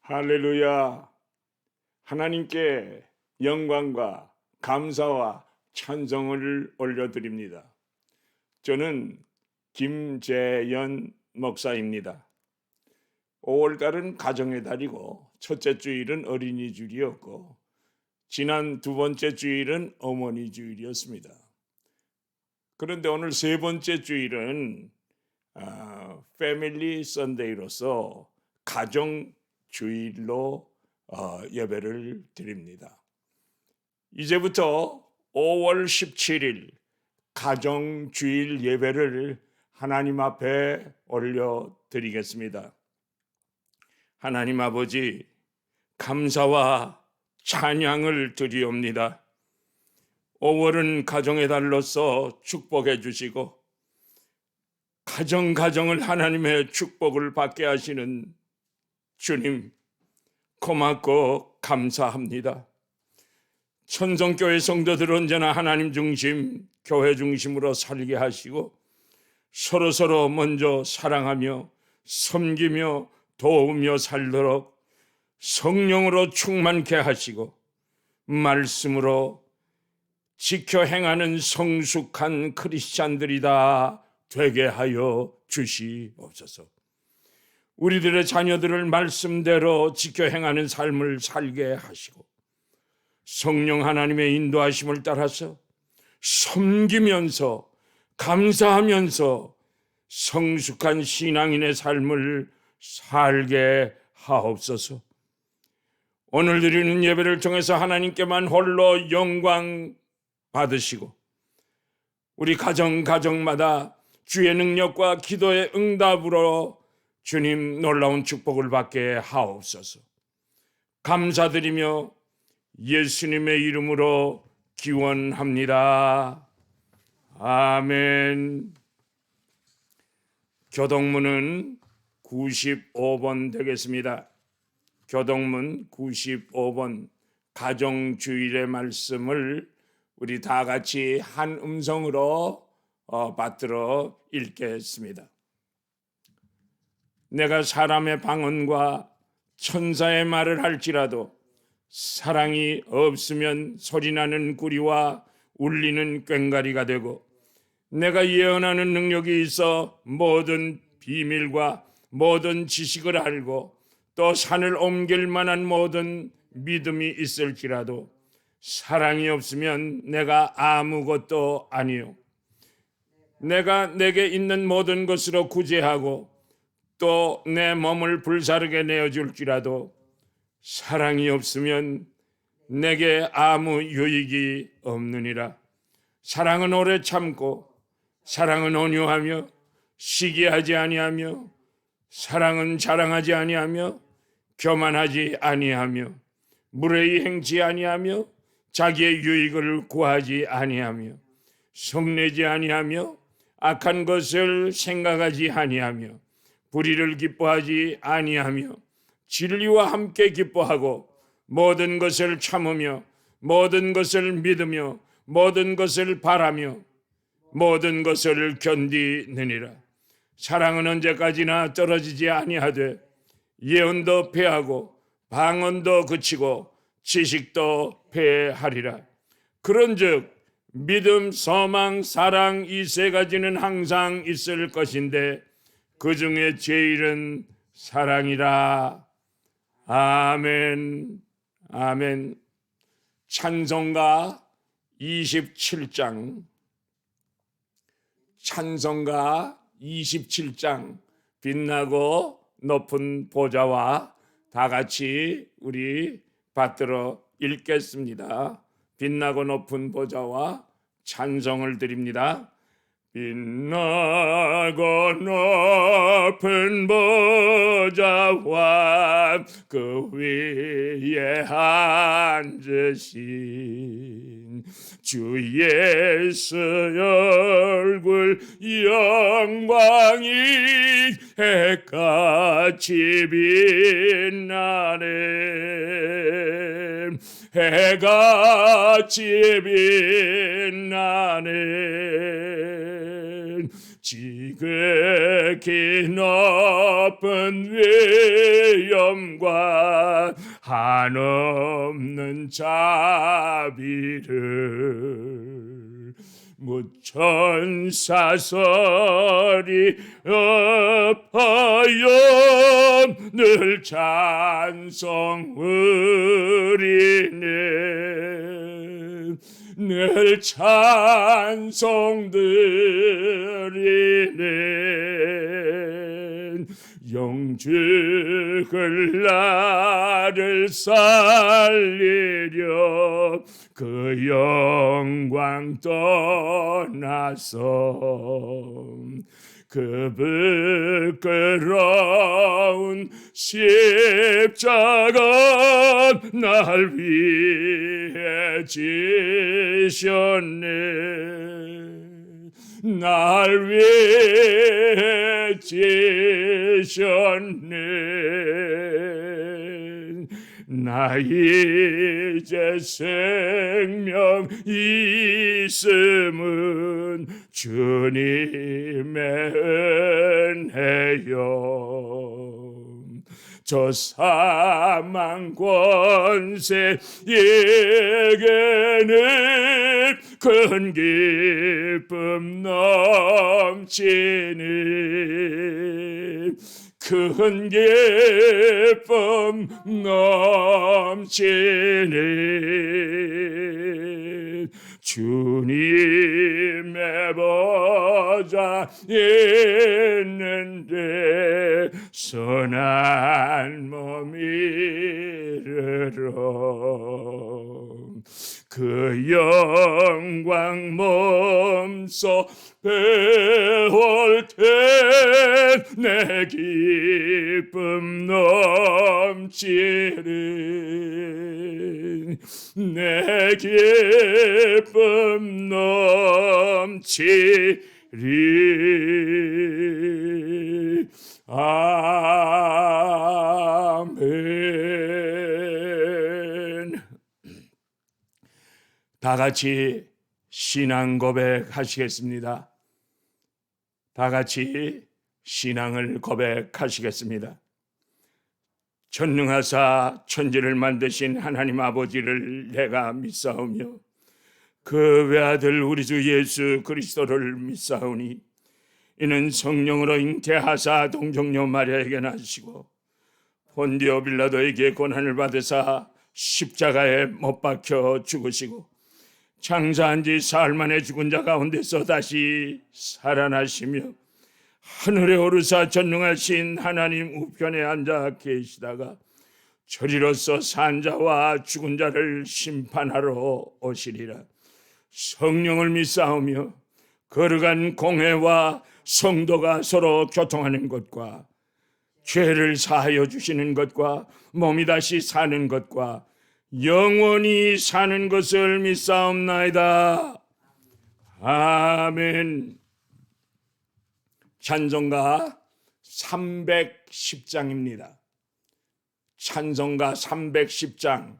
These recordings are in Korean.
할렐루야. 하나님께 영광과 감사와 찬송을 올려드립니다. 저는 김재연 목사입니다. 5월달은 가정의 달이고 첫째 주일은 어린이 주일이었고 지난 두 번째 주일은 어머니 주일이었습니다. 그런데 오늘 세 번째 주일은 패밀리 선데이로서 가정 주일로 예배를 드립니다. 이제부터 5월 17일 가정주일 예배를 하나님 앞에 올려드리겠습니다. 하나님 아버지, 감사와 찬양을 드리옵니다. 5월은 가정의 달로서 축복해 주시고 가정을 하나님의 축복을 받게 하시는 주님, 고맙고 감사합니다. 천성교회 성도들 언제나 하나님 중심, 교회 중심으로 살게 하시고 서로 먼저 사랑하며 섬기며 도우며 살도록 성령으로 충만케 하시고 말씀으로 지켜 행하는 성숙한 크리스찬들이다 되게 하여 주시옵소서. 우리들의 자녀들을 말씀대로 지켜 행하는 삶을 살게 하시고 성령 하나님의 인도하심을 따라서 섬기면서 감사하면서 성숙한 신앙인의 삶을 살게 하옵소서. 오늘 드리는 예배를 통해서 하나님께만 홀로 영광 받으시고 우리 가정마다 주의 능력과 기도의 응답으로 주님 놀라운 축복을 받게 하옵소서. 감사드리며 예수님의 이름으로 기원합니다. 아멘. 교동문은 95번 되겠습니다. 교동문 95번 가정주일의 말씀을 우리 다 같이 한 음성으로 받들어 읽겠습니다. 내가 사람의 방언과 천사의 말을 할지라도 사랑이 없으면 소리나는 구리와 울리는 꽹과리가 되고 내가 예언하는 능력이 있어 모든 비밀과 모든 지식을 알고 또 산을 옮길 만한 모든 믿음이 있을지라도 사랑이 없으면 내가 아무것도 아니요. 내가 내게 있는 모든 것으로 구제하고 또 내 몸을 불사르게 내어줄지라도 사랑이 없으면 내게 아무 유익이 없느니라. 사랑은 오래 참고 사랑은 온유하며 시기하지 아니하며 사랑은 자랑하지 아니하며 교만하지 아니하며 무례히 행치 아니하며 자기의 유익을 구하지 아니하며 성내지 아니하며 악한 것을 생각하지 아니하며 불의를 기뻐하지 아니하며 진리와 함께 기뻐하고 모든 것을 참으며 모든 것을 믿으며 모든 것을 바라며 모든 것을 견디느니라. 사랑은 언제까지나 떨어지지 아니하되 예언도 패하고 방언도 그치고 지식도 패하리라. 그런즉 믿음, 소망, 사랑 이 세 가지는 항상 있을 것인데 그 중에 제일은 사랑이라. 아멘. 아멘. 찬송가 27장 빛나고 높은 보좌와 다 같이 우리 받들어 읽겠습니다. 빛나고 높은 보좌와 찬송을 드립니다. 빛나고 높은 보좌와 그 위에 앉으신 주 예수 얼굴 영광이 해같이 빛나네. 해같이 빛나네. 지극히 높은 위엄 겸과 한없는 자비를 무천사설이 업하여 늘 찬송으리네 늘 찬송드리네 영죽을 나를 살리려 그 영광 떠나서 그 부끄러운 십자가 날 위해 지셨네 날 위해 지셨네 나 이제 생명 있음은 주님의 은혜요 저 사망 권세에게는 큰 기쁨 넘치니 큰 기쁨 넘치니 주님의 보좌 있는데 선한 몸 이르러 그 영광 몸소 배울 때 내 기쁨 넘치리 내 기쁨 넘치리 아멘. 다 같이 신앙 고백하시겠습니다. 다 같이 신앙을 고백하시겠습니다. 전능하사 천지를 만드신 하나님 아버지를 내가 믿사오며 그 외아들 우리 주 예수 그리스도를 믿사오니 이는 성령으로 잉태하사 동정녀 마리아에게 나시고 본디오 빌라도에게 고난을 받으사 십자가에 못 박혀 죽으시고 장사한 지 사흘 만에 죽은 자 가운데서 다시 살아나시며 하늘에 오르사 전능하신 하나님 우편에 앉아 계시다가 저리로서 산 자와 죽은 자를 심판하러 오시리라. 성령을 믿사오며 거룩한 공회와 성도가 서로 교통하는 것과 죄를 사하여 주시는 것과 몸이 다시 사는 것과 영원히 사는 것을 믿사옵나이다. 아멘. 찬송가 310장입니다. 찬송가 310장.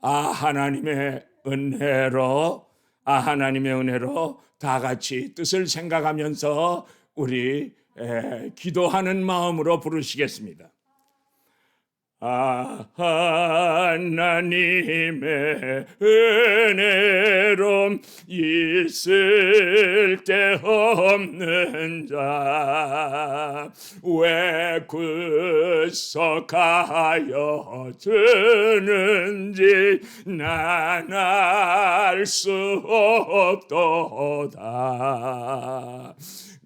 하나님의 은혜로 다 같이 뜻을 생각하면서 우리 기도하는 마음으로 부르시겠습니다. 하나님의 은혜로 있을 데 없는 자 왜 구속하여 주는지 난 알 수 없도다.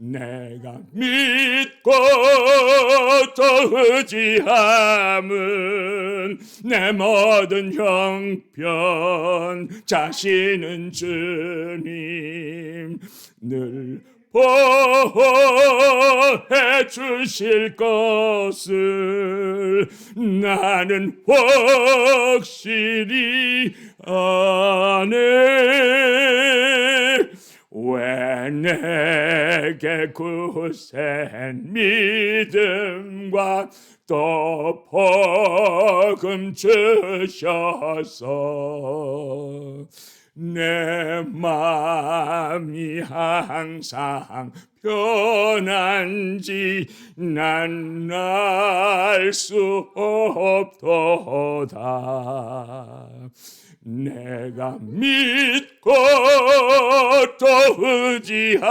내가 믿고 또 의지함은 내 모든 형편 자신은 주님 늘 보호해 주실 것을 나는 확실히 아네. 왜 내게 굳센 믿음과 또 복음 주셔서 내 마음이 항상 편한지 난 알 수 없도다. 내가 믿고 또 의지함은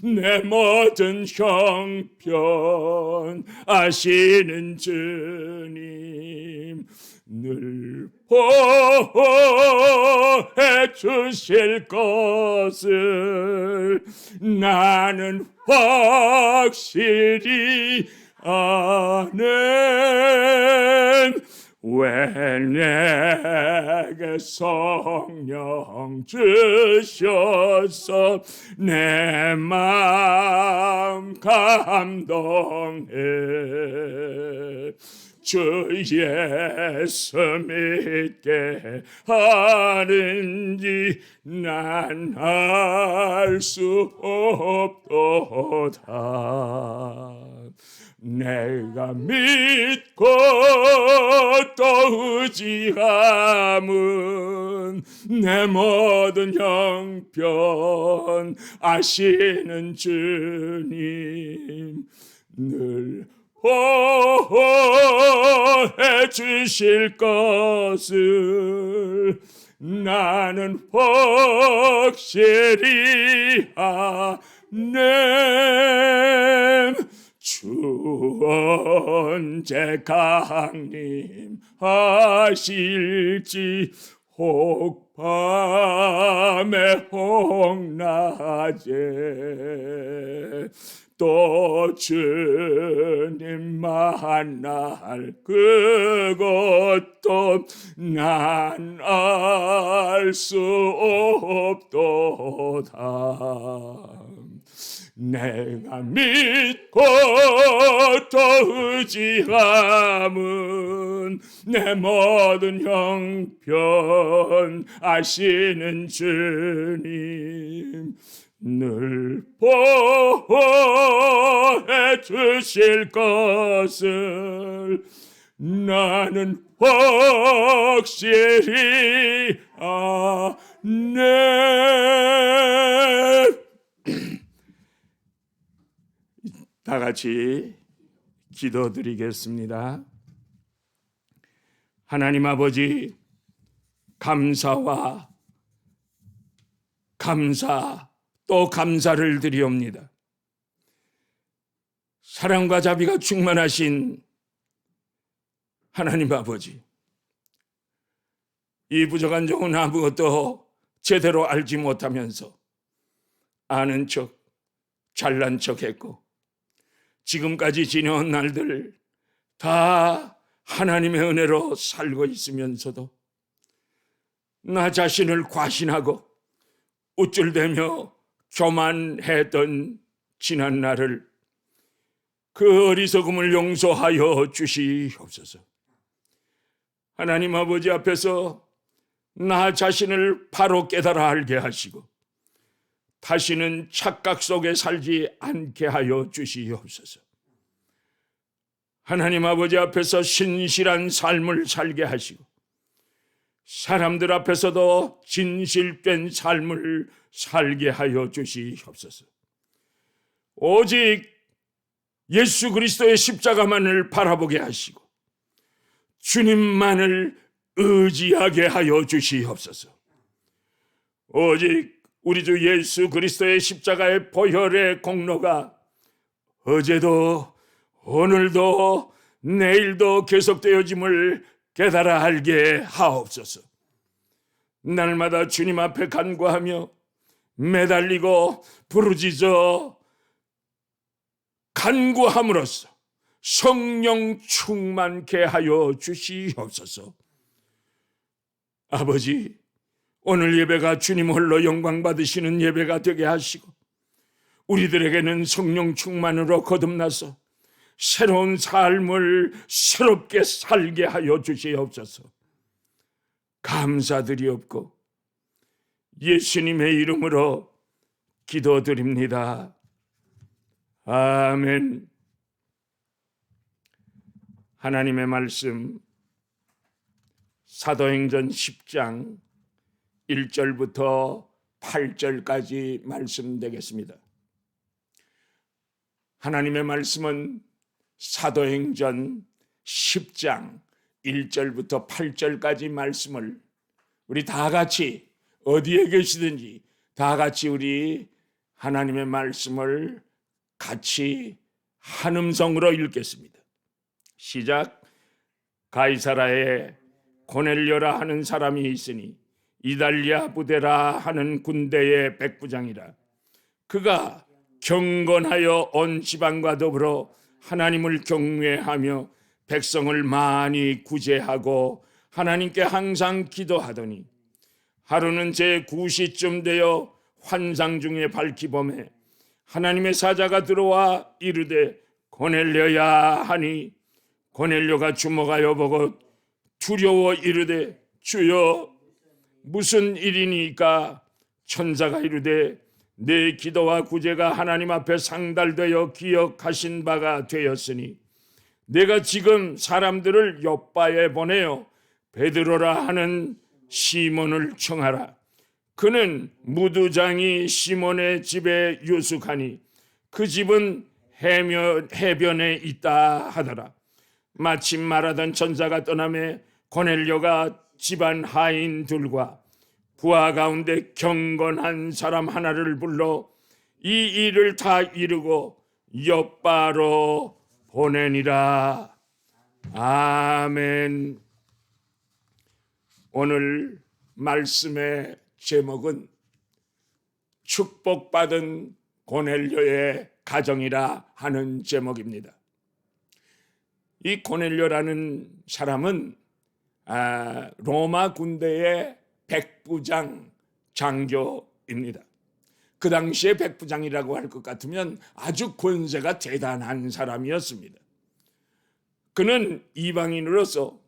내 모든 형편 아시는 주님 늘 보호해 주실 것을 나는 확실히 아는. 왜 내게 성령 주셔서 내 마음 감동해. 주 예수 믿게 하는지 난 알 수 없도다. 내가 믿고 또 의지함은 내 모든 형편 아시는 주님 늘 보호해 주실 것을 나는 확실히 아는. 주 언제 강림하실지 혹 밤에 혹 낮에 또 주님 만날 그것도 난 알 수 없도다. 내가 믿고 또 의지함은 내 모든 형편 아시는 주님 늘 보호해 주실 것을 나는 확실히 아네. 다 같이 기도드리겠습니다. 하나님 아버지, 감사와 감사 또 감사를 드리옵니다. 사랑과 자비가 충만하신 하나님 아버지, 이 부족한 종은 아무것도 제대로 알지 못하면서 아는 척, 잘난 척했고 지금까지 지내온 날들 다 하나님의 은혜로 살고 있으면서도 나 자신을 과신하고 우쭐대며 교만했던 지난 날을 그 어리석음을 용서하여 주시옵소서. 하나님 아버지 앞에서 나 자신을 바로 깨달아 알게 하시고 다시는 착각 속에 살지 않게 하여 주시옵소서. 하나님 아버지 앞에서 신실한 삶을 살게 하시고 사람들 앞에서도 진실된 삶을 살게 하여 주시옵소서. 오직 예수 그리스도의 십자가만을 바라보게 하시고 주님만을 의지하게 하여 주시옵소서. 오직 우리 주 예수 그리스도의 십자가의 보혈의 공로가 어제도 오늘도 내일도 계속되어짐을 깨달아 알게 하옵소서. 날마다 주님 앞에 간구하며 매달리고 부르짖어 간구함으로써 성령 충만케 하여 주시옵소서. 아버지, 오늘 예배가 주님 홀로 영광 받으시는 예배가 되게 하시고 우리들에게는 성령 충만으로 거듭나서 새로운 삶을 새롭게 살게 하여 주시옵소서. 감사드리옵고 예수님의 이름으로 기도드립니다. 아멘. 하나님의 말씀 사도행전 10장 1절부터 8절까지 말씀 되겠습니다. 하나님의 말씀은 사도행전 10장 1절부터 8절까지 말씀을 우리 다 같이 어디에 계시든지 다 같이 우리 하나님의 말씀을 같이 한 음성으로 읽겠습니다. 시작. 가이사라에 고넬료라 하는 사람이 있으니 이달리아 부대라 하는 군대의 백부장이라. 그가 경건하여 온 지방과 더불어 하나님을 경외하며 백성을 많이 구제하고 하나님께 항상 기도하더니 하루는 제 9시쯤 되어 환상 중에 밝히 범에 하나님의 사자가 들어와 이르되 고넬료야 하니 고넬료가 주목하여 보고 두려워 이르되 주여 무슨 일이니까? 천사가 이르되 내 기도와 구제가 하나님 앞에 상달되어 기억하신 바가 되었으니 내가 지금 사람들을 욥바에 보내어 베드로라 하는 시몬을 청하라. 그는 무두장이 시몬의 집에 유숙하니 그 집은 해변에 있다 하더라. 마침 말하던 천사가 떠나매 고넬료가 집안 하인들과 부하 가운데 경건한 사람 하나를 불러 이 일을 다 이루고 욥바로 보내니라. 아멘. 오늘 말씀의 제목은 축복받은 고넬료의 가정이라 하는 제목입니다. 이 고넬료라는 사람은 로마 군대의 백부장 장교입니다. 그 당시에 백부장이라고 할 것 같으면 아주 권세가 대단한 사람이었습니다. 그는 이방인으로서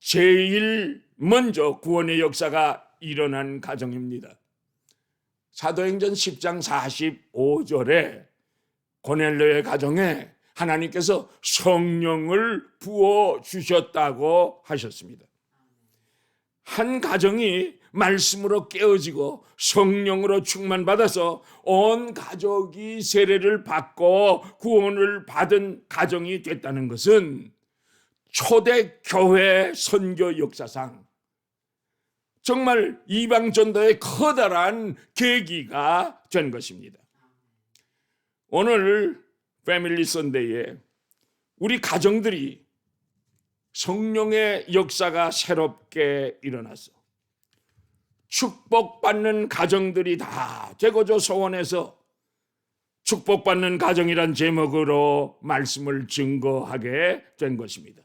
제일 먼저 구원의 역사가 일어난 가정입니다. 사도행전 10장 45절에 고넬료의 가정에 하나님께서 성령을 부어주셨다고 하셨습니다. 한 가정이 말씀으로 깨어지고 성령으로 충만받아서 온 가족이 세례를 받고 구원을 받은 가정이 됐다는 것은 초대교회 선교 역사상 정말 이방전도의 커다란 계기가 된 것입니다. 오늘 패밀리 선데이에 우리 가정들이 성령의 역사가 새롭게 일어나서 축복받는 가정들이 다 되고자 소원해서 축복받는 가정이란 제목으로 말씀을 증거하게 된 것입니다.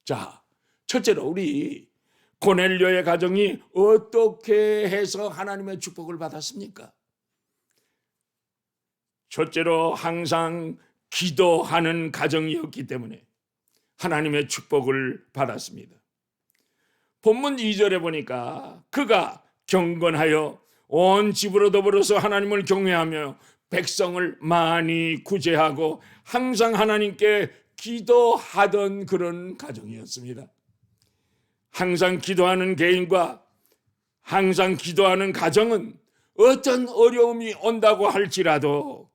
자, 첫째로 우리 고넬료의 가정이 어떻게 해서 하나님의 축복을 받았습니까? 첫째로 항상 기도하는 가정이었기 때문에 하나님의 축복을 받았습니다. 본문 2절에 보니까 그가 경건하여 온 집으로 더불어서 하나님을 경외하며 백성을 많이 구제하고 항상 하나님께 기도하던 그런 가정이었습니다. 항상 기도하는 개인과 항상 기도하는 가정은 어떤 어려움이 온다고 할지라도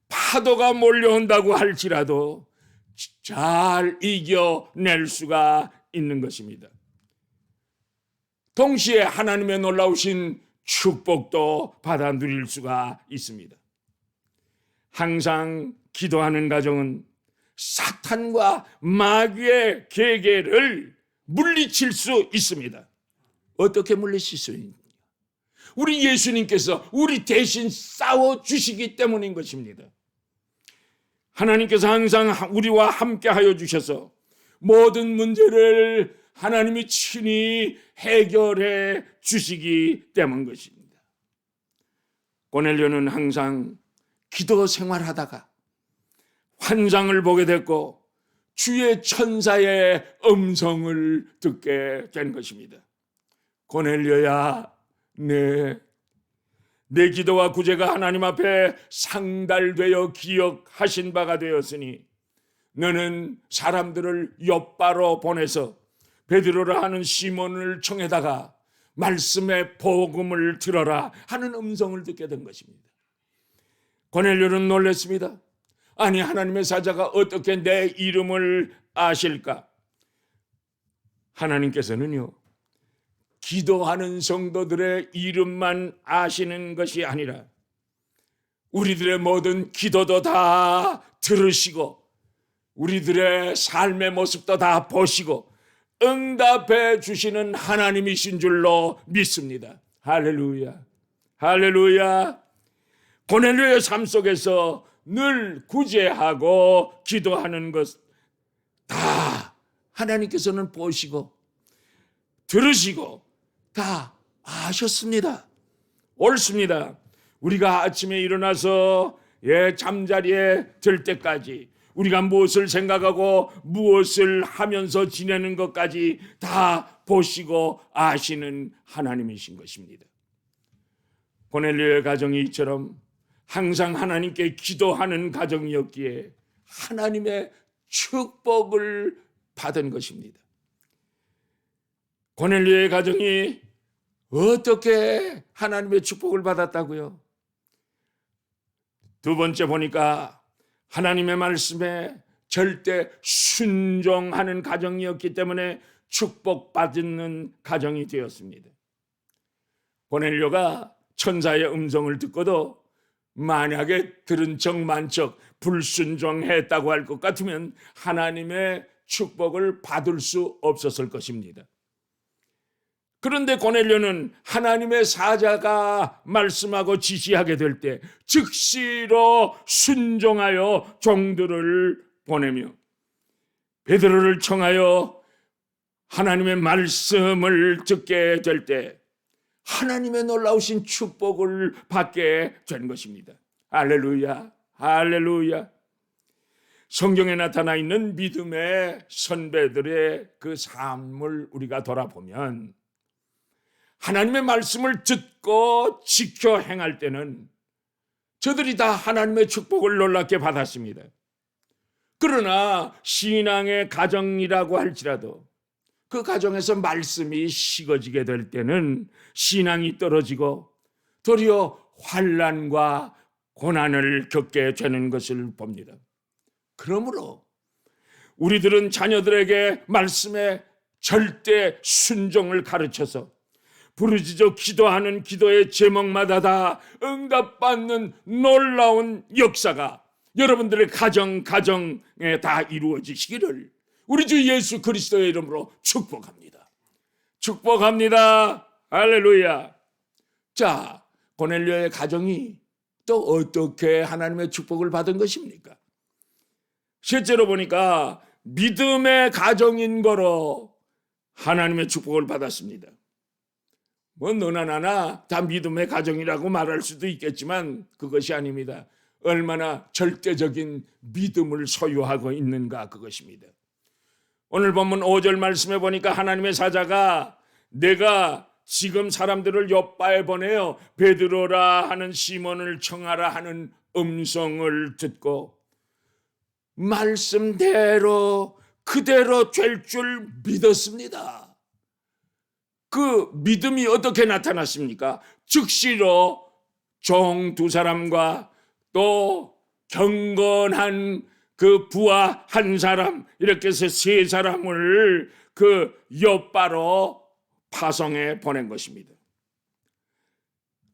파도가 몰려온다고 할지라도 잘 이겨낼 수가 있는 것입니다. 동시에 하나님의 놀라우신 축복도 받아 누릴 수가 있습니다. 항상 기도하는 가정은 사탄과 마귀의 계계를 물리칠 수 있습니다. 어떻게 물리칠 수 있느냐? 우리 예수님께서 우리 대신 싸워주시기 때문인 것입니다. 하나님께서 항상 우리와 함께 하여 주셔서 모든 문제를 하나님이 친히 해결해 주시기 때문인 것입니다. 고넬료는 항상 기도 생활하다가 환상을 보게 됐고 주의 천사의 음성을 듣게 된 것입니다. 고넬료야, 내 기도와 구제가 하나님 앞에 상달되어 기억하신 바가 되었으니 너는 사람들을 욥바로 보내서 베드로라 하는 시몬을 청에다가 말씀의 복음을 들어라 하는 음성을 듣게 된 것입니다. 고넬료는 놀랐습니다. 아니, 하나님의 사자가 어떻게 내 이름을 아실까? 하나님께서는요, 기도하는 성도들의 이름만 아시는 것이 아니라 우리들의 모든 기도도 다 들으시고 우리들의 삶의 모습도 다 보시고 응답해 주시는 하나님이신 줄로 믿습니다. 할렐루야, 할렐루야. 고넬료의 삶 속에서 늘 구제하고 기도하는 것 다 하나님께서는 보시고 들으시고 다 아셨습니다. 옳습니다. 우리가 아침에 일어나서 잠자리에 들 때까지 우리가 무엇을 생각하고 무엇을 하면서 지내는 것까지 다 보시고 아시는 하나님이신 것입니다. 고넬료의 가정이 이처럼 항상 하나님께 기도하는 가정이었기에 하나님의 축복을 받은 것입니다. 고넬료의 가정이 어떻게 하나님의 축복을 받았다고요? 두 번째 보니까 하나님의 말씀에 절대 순종하는 가정이었기 때문에 축복받는 가정이 되었습니다. 고넬료가 천사의 음성을 듣고도 만약에 들은 척 만척 불순종했다고 할 것 같으면 하나님의 축복을 받을 수 없었을 것입니다. 그런데 고넬료는 하나님의 사자가 말씀하고 지시하게 될 때 즉시로 순종하여 종들을 보내며 베드로를 청하여 하나님의 말씀을 듣게 될 때 하나님의 놀라우신 축복을 받게 된 것입니다. 할렐루야, 할렐루야. 성경에 나타나 있는 믿음의 선배들의 그 삶을 우리가 돌아보면 하나님의 말씀을 듣고 지켜 행할 때는 저들이 다 하나님의 축복을 놀랍게 받았습니다. 그러나 신앙의 가정이라고 할지라도 그 가정에서 말씀이 식어지게 될 때는 신앙이 떨어지고 도리어 환난과 고난을 겪게 되는 것을 봅니다. 그러므로 우리들은 자녀들에게 말씀의 절대 순종을 가르쳐서 부르짖어 기도하는 기도의 제목마다 다 응답받는 놀라운 역사가 여러분들의 가정에 다 이루어지시기를 우리 주 예수 그리스도의 이름으로 축복합니다. 축복합니다. 할렐루야. 자, 고넬료의 가정이 또 어떻게 하나님의 축복을 받은 것입니까? 실제로 보니까 믿음의 가정인 거로 하나님의 축복을 받았습니다. 뭐 너나 나나 다 믿음의 가정이라고 말할 수도 있겠지만 그것이 아닙니다. 얼마나 절대적인 믿음을 소유하고 있는가 그것입니다. 오늘 본문 5절 말씀에 보니까 하나님의 사자가 내가 지금 사람들을 욥바에 보내어 베드로라 하는 시몬을 청하라 하는 음성을 듣고 말씀대로 그대로 될 줄 믿었습니다. 그 믿음이 어떻게 나타났습니까? 즉시로 종 두 사람과 또 경건한 그 부하 한 사람 이렇게 해서 세 사람을 그 욥바로 파송해 보낸 것입니다.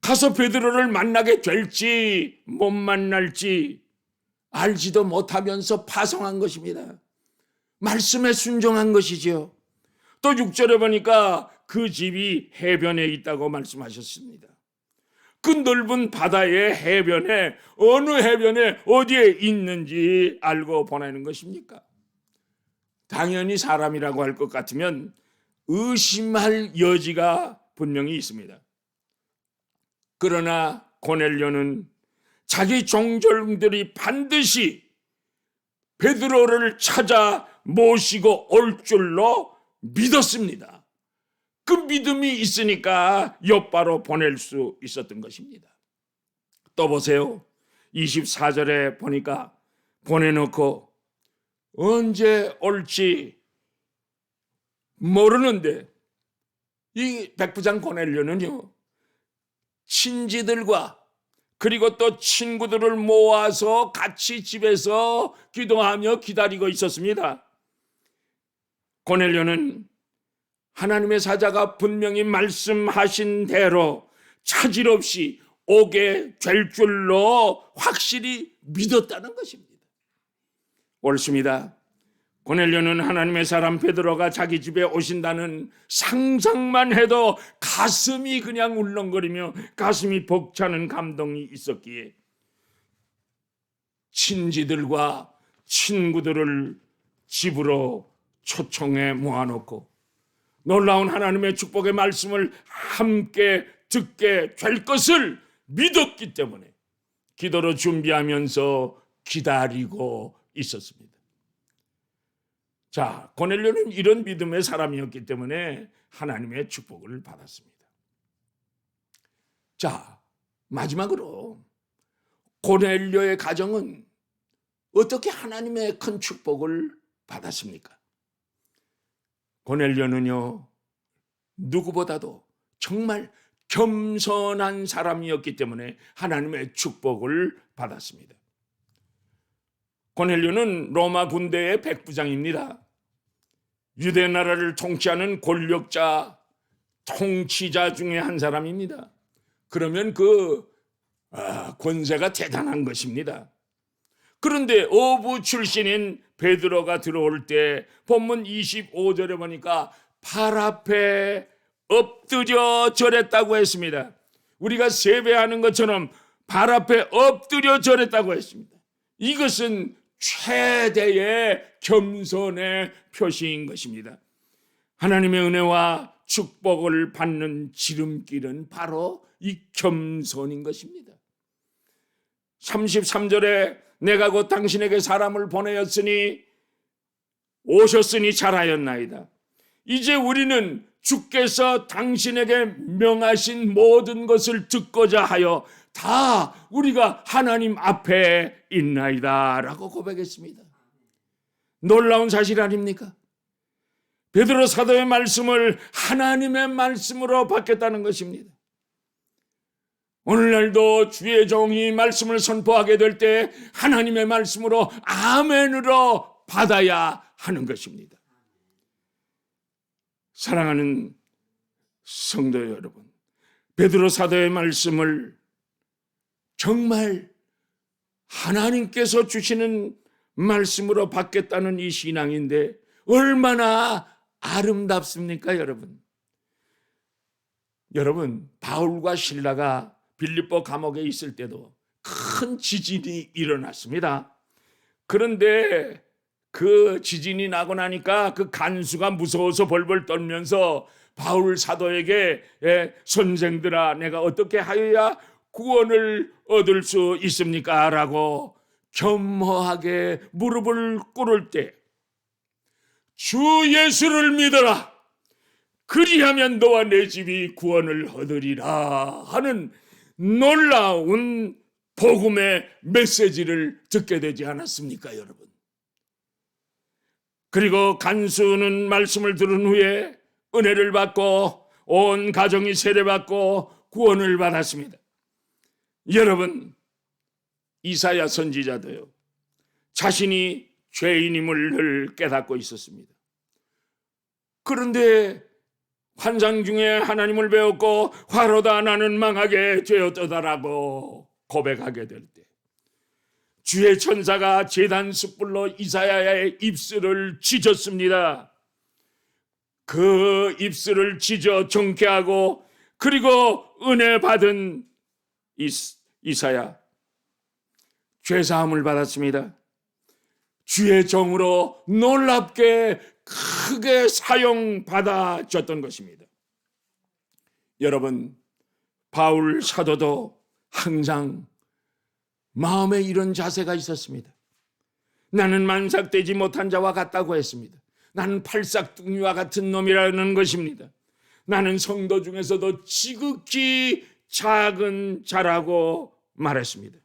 가서 베드로를 만나게 될지 못 만날지 알지도 못하면서 파송한 것입니다. 말씀에 순종한 것이지요. 또 6절에 보니까 그 집이 해변에 있다고 말씀하셨습니다. 그 넓은 바다의 해변에 어느 해변에 어디에 있는지 알고 보내는 것입니까? 당연히 사람이라고 할 것 같으면 의심할 여지가 분명히 있습니다. 그러나 고넬료는 자기 종들이 반드시 베드로를 찾아 모시고 올 줄로 믿었습니다. 그 믿음이 있으니까 욥바로 보낼 수 있었던 것입니다. 또 보세요. 24절에 보니까 보내놓고 언제 올지 모르는데 이 백부장 고넬료는요, 친지들과 그리고 또 친구들을 모아서 같이 집에서 기도하며 기다리고 있었습니다. 고넬료는 하나님의 사자가 분명히 말씀하신 대로 차질 없이 오게 될 줄로 확실히 믿었다는 것입니다. 옳습니다. 고넬료는 하나님의 사람 베드로가 자기 집에 오신다는 상상만 해도 가슴이 그냥 울렁거리며 가슴이 벅차는 감동이 있었기에 친지들과 친구들을 집으로 초청해 모아놓고 놀라운 하나님의 축복의 말씀을 함께 듣게 될 것을 믿었기 때문에 기도로 준비하면서 기다리고 있었습니다. 자, 고넬료는 이런 믿음의 사람이었기 때문에 하나님의 축복을 받았습니다. 자, 마지막으로 고넬료의 가정은 어떻게 하나님의 큰 축복을 받았습니까? 고넬료는요, 누구보다도 정말 겸손한 사람이었기 때문에 하나님의 축복을 받았습니다. 고넬료는 로마 군대의 백부장입니다. 유대 나라를 통치하는 권력자, 통치자 중에 한 사람입니다. 그러면 권세가 대단한 것입니다. 그런데 어부 출신인 베드로가 들어올 때 본문 25절에 보니까 발 앞에 엎드려 절했다고 했습니다. 우리가 세배하는 것처럼 발 앞에 엎드려 절했다고 했습니다. 이것은 최대의 겸손의 표시인 것입니다. 하나님의 은혜와 축복을 받는 지름길은 바로 이 겸손인 것입니다. 33절에 내가 곧 당신에게 사람을 보내었으니 오셨으니 잘하였나이다. 이제 우리는 주께서 당신에게 명하신 모든 것을 듣고자 하여 다 우리가 하나님 앞에 있나이다 라고 고백했습니다. 놀라운 사실 아닙니까? 베드로 사도의 말씀을 하나님의 말씀으로 받겠다는 것입니다. 오늘날도 주의 종이 말씀을 선포하게 될 때 하나님의 말씀으로 아멘으로 받아야 하는 것입니다. 사랑하는 성도 여러분, 베드로 사도의 말씀을 정말 하나님께서 주시는 말씀으로 받겠다는 이 신앙인데 얼마나 아름답습니까, 여러분? 여러분, 바울과 실라가 빌립보 감옥에 있을 때도 큰 지진이 일어났습니다. 그런데 그 지진이 나고 나니까 그 간수가 무서워서 벌벌 떨면서 바울 사도에게 선생들아, 내가 어떻게 하여야 구원을 얻을 수 있습니까? 라고 겸허하게 무릎을 꿇을 때 주 예수를 믿어라, 그리하면 너와 내 집이 구원을 얻으리라 하는 놀라운 복음의 메시지를 듣게 되지 않았습니까, 여러분? 그리고 간수는 말씀을 들은 후에 은혜를 받고 온 가정이 세례받고 구원을 받았습니다. 여러분, 이사야 선지자도요, 자신이 죄인임을 깨닫고 있었습니다. 그런데 환상 중에 하나님을 배웠고 화로다 나는 망하게 되었다라고 고백하게 될 때 주의 천사가 제단 숯불로 이사야의 입술을 찢었습니다. 그 입술을 찢어 정케하고 그리고 은혜 받은 이사야 죄사함을 받았습니다. 주의 정으로 놀랍게 크게 사용받아졌던 것입니다. 여러분, 바울 사도도 항상 마음에 이런 자세가 있었습니다. 나는 만삭되지 못한 자와 같다고 했습니다. 나는 팔싹둥이와 같은 놈이라는 것입니다. 나는 성도 중에서도 지극히 작은 자라고 말했습니다.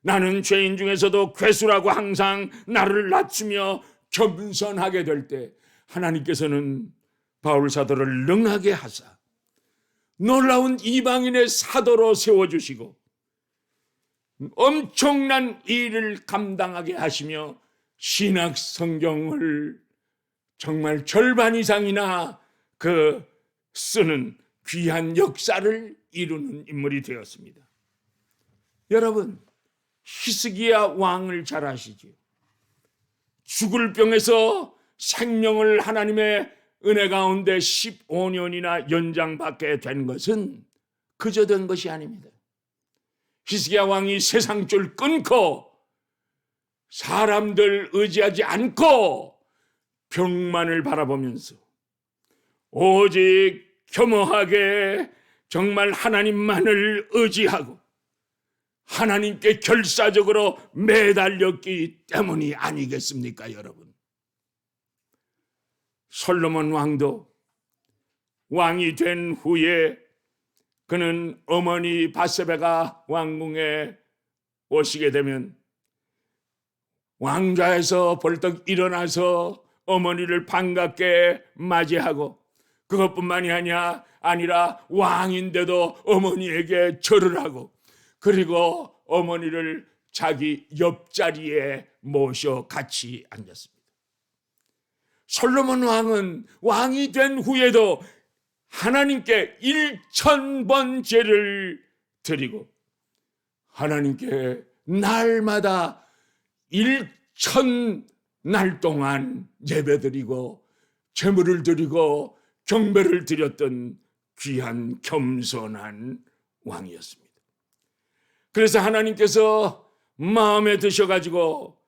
나는 죄인 중에서도 괴수라고 항상 나를 낮추며 겸손하게 될 때 하나님께서는 바울 사도를 능하게 하사 놀라운 이방인의 사도로 세워주시고 엄청난 일을 감당하게 하시며 신약 성경을 정말 절반 이상이나 쓰는 귀한 역사를 이루는 인물이 되었습니다. 여러분, 히스기야 왕을 잘 아시죠? 죽을 병에서 생명을 하나님의 은혜 가운데 15년이나 연장받게 된 것은 그저 된 것이 아닙니다. 히스기야 왕이 세상줄 끊고 사람들 의지하지 않고 병만을 바라보면서 오직 겸허하게 정말 하나님만을 의지하고 하나님께 결사적으로 매달렸기 때문이 아니겠습니까, 여러분? 솔로몬 왕도 왕이 된 후에 그는 어머니 바세바가 왕궁에 오시게 되면 왕좌에서 벌떡 일어나서 어머니를 반갑게 맞이하고 그것뿐만이 아니라 왕인데도 어머니에게 절을 하고 그리고 어머니를 자기 옆자리에 모셔 같이 앉았습니다. 솔로몬 왕은 왕이 된 후에도 하나님께 1000번 제를 드리고 하나님께 날마다 1000날 동안 예배드리고 제물을 드리고 경배를 드렸던 귀한 겸손한 왕이었습니다. 그래서 하나님께서 마음에 드셔가지고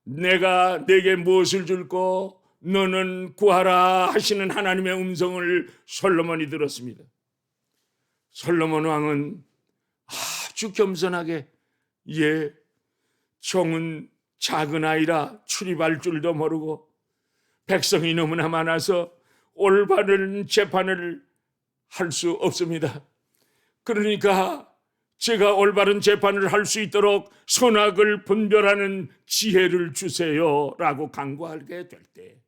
내가 내게 무엇을 줄고 너는 구하라 하시는 하나님의 음성을 솔로몬이 들었습니다. 솔로몬 왕은 아주 겸손하게 종은 작은 아이라 출입할 줄도 모르고 백성이 너무나 많아서 올바른 재판을 할 수 없습니다. 그러니까 제가 올바른 재판을 할 수 있도록 선악을 분별하는 지혜를 주세요 라고 간구하게 될 때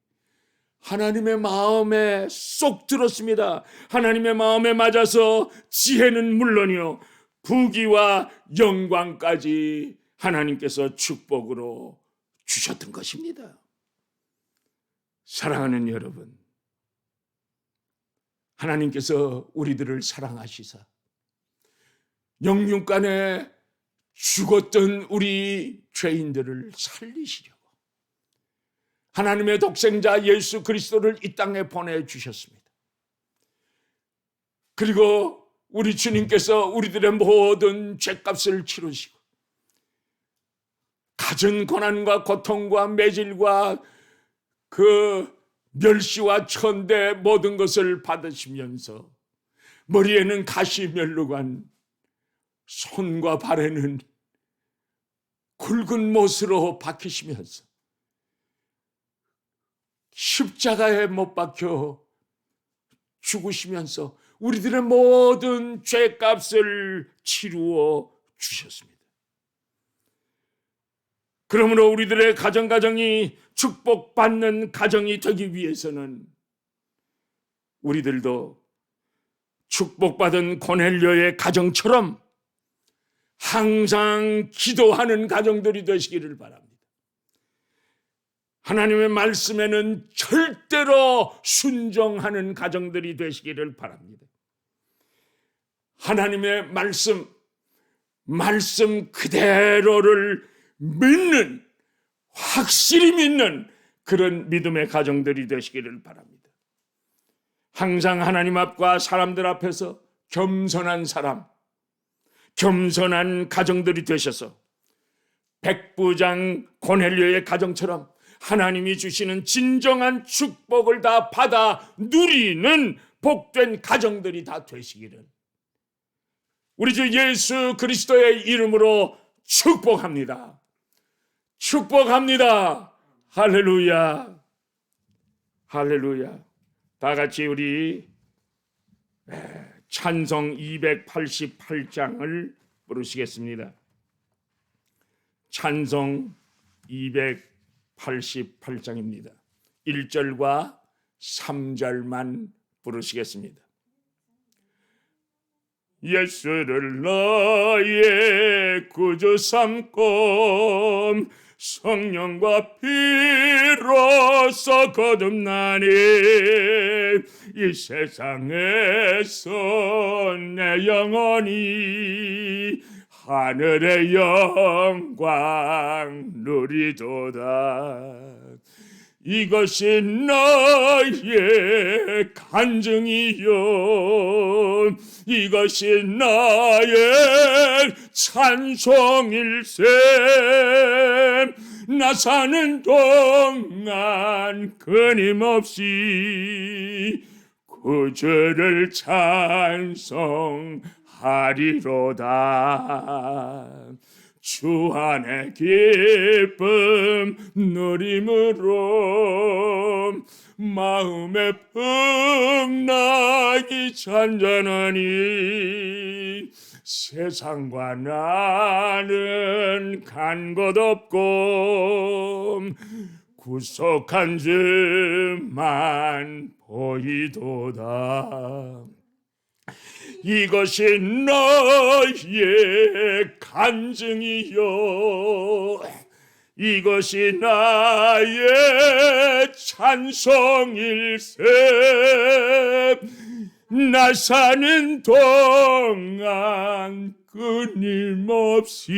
하나님의 마음에 쏙 들었습니다. 하나님의 마음에 맞아서 지혜는 물론이요 부귀와 영광까지 하나님께서 축복으로 주셨던 것입니다. 사랑하는 여러분, 하나님께서 우리들을 사랑하시사 영육간에 죽었던 우리 죄인들을 살리시려고 하나님의 독생자 예수 그리스도를 이 땅에 보내주셨습니다. 그리고 우리 주님께서 우리들의 모든 죄값을 치르시고 갖은 고난과 고통과 매질과 멸시와 천대 모든 것을 받으시면서 머리에는 가시 멸루관, 손과 발에는 굵은 못으로 박히시면서 십자가에 못 박혀 죽으시면서 우리들의 모든 죄값을 치루어 주셨습니다. 그러므로 우리들의 가정이 축복받는 가정이 되기 위해서는 우리들도 축복받은 고넬료의 가정처럼 항상 기도하는 가정들이 되시기를 바랍니다. 하나님의 말씀에는 절대로 순종하는 가정들이 되시기를 바랍니다. 하나님의 말씀 그대로를 믿는, 확실히 믿는 그런 믿음의 가정들이 되시기를 바랍니다. 항상 하나님 앞과 사람들 앞에서 겸손한 사람, 겸손한 가정들이 되셔서 백부장 고넬료의 가정처럼 하나님이 주시는 진정한 축복을 다 받아 누리는 복된 가정들이 다 되시기를 우리 주 예수 그리스도의 이름으로 축복합니다. 축복합니다. 할렐루야. 할렐루야. 다 같이 우리 찬송 288장을 부르시겠습니다. 찬송 288장입니다. 1절과 3절만 부르시겠습니다. 예수를 너의 구주 삼고 성령과 피로써 거듭나니 이 세상에서 내 영혼이 하늘의 영광 누리도다. 이것이 나의 간증이요, 이것이 나의 찬송일세. 나 사는 동안 끊임없이 구주를 찬송하리로다. 주 안의 기쁨 누림으로 마음의 풍랑이 잔잔하니 세상과 나는 간 곳 없고 구속한 주만 보이도다. 이것이 너의 간증이요, 이것이 나의 찬송일세. 나 사는 동안 끊임없이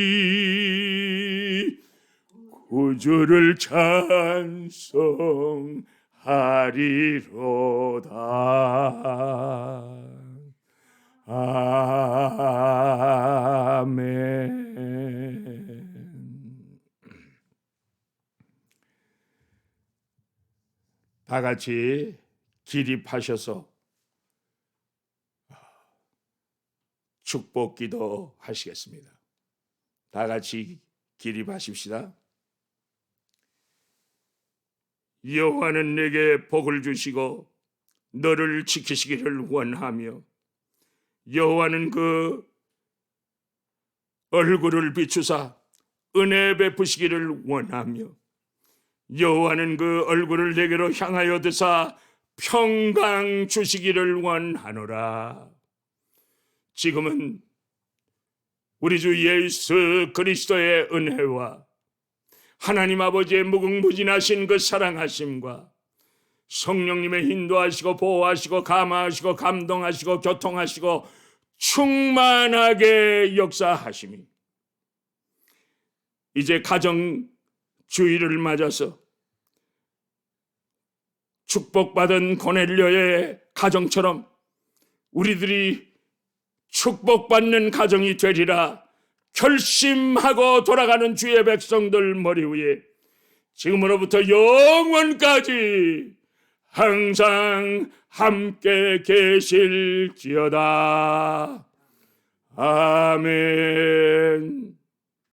구주를 찬송하리로다. 아멘. 다 같이 기립하셔서 축복 기도 하시겠습니다. 다 같이 기립하십시다. 여호와는 내게 복을 주시고 너를 지키시기를 원하며 여호와는 그 얼굴을 비추사 은혜 베푸시기를 원하며 여호와는 그 얼굴을 내게로 향하여 드사 평강 주시기를 원하노라. 지금은 우리 주 예수 그리스도의 은혜와 하나님 아버지의 무궁무진하신 그 사랑하심과 성령님의 인도하시고 보호하시고 감화하시고 감동하시고 교통하시고 충만하게 역사하심이 이제 가정 주일을 맞아서 축복받은 고넬료의 가정처럼 우리들이 축복받는 가정이 되리라 결심하고 돌아가는 주의 백성들 머리 위에 지금으로부터 영원까지 항상 함께 계실지어다. 아멘.